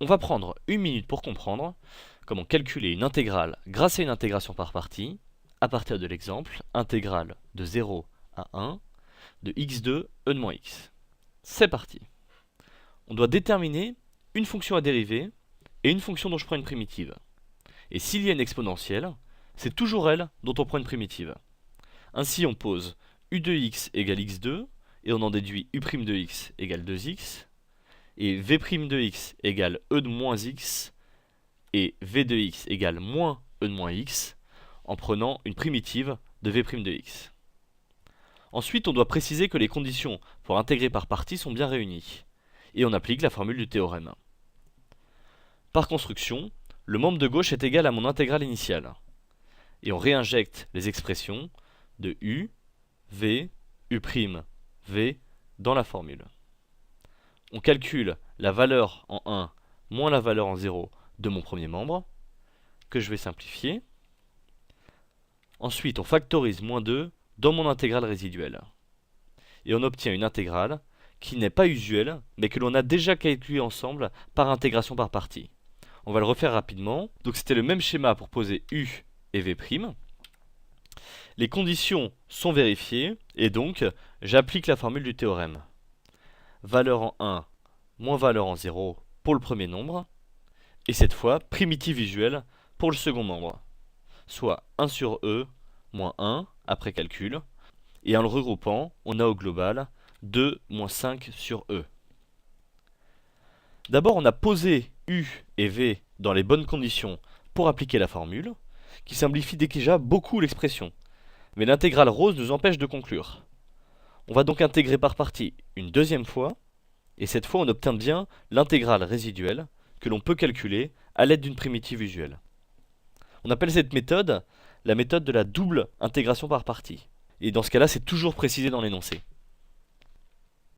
On va prendre une minute pour comprendre comment calculer une intégrale grâce à une intégration par partie, à partir de l'exemple intégrale de 0 à 1 de x2 e de moins x. C'est parti. On doit déterminer une fonction à dériver et une fonction dont je prends une primitive. Et s'il y a une exponentielle, c'est toujours elle dont on prend une primitive. Ainsi on pose u de x égale x2, et on en déduit u' de x égale 2x, et v' de x égale e de moins x, et v de x égale moins e de moins x, en prenant une primitive de v' de x. Ensuite, on doit préciser que les conditions pour intégrer par partie sont bien réunies, et on applique la formule du théorème. Par construction, le membre de gauche est égal à mon intégrale initiale, et on réinjecte les expressions de u, v, u', v dans la formule. On calcule la valeur en 1 moins la valeur en 0 de mon premier membre, que je vais simplifier. Ensuite, on factorise moins 2 dans mon intégrale résiduelle. Et on obtient une intégrale qui n'est pas usuelle, mais que l'on a déjà calculée ensemble par intégration par partie. On va le refaire rapidement. Donc c'était le même schéma pour poser u et v'. Les conditions sont vérifiées, et donc j'applique la formule du théorème. Valeur en 1 moins valeur en 0 pour le premier nombre, et cette fois primitive usuelle pour le second membre, soit 1 sur e moins 1 après calcul, et en le regroupant, on a au global 2 moins 5 sur e. D'abord, on a posé u et v dans les bonnes conditions pour appliquer la formule, qui simplifie déjà beaucoup l'expression. Mais l'intégrale rose nous empêche de conclure. On va donc intégrer par partie une deuxième fois, et cette fois on obtient bien l'intégrale résiduelle que l'on peut calculer à l'aide d'une primitive usuelle. On appelle cette méthode la méthode de la double intégration par partie. Et dans ce cas-là, c'est toujours précisé dans l'énoncé.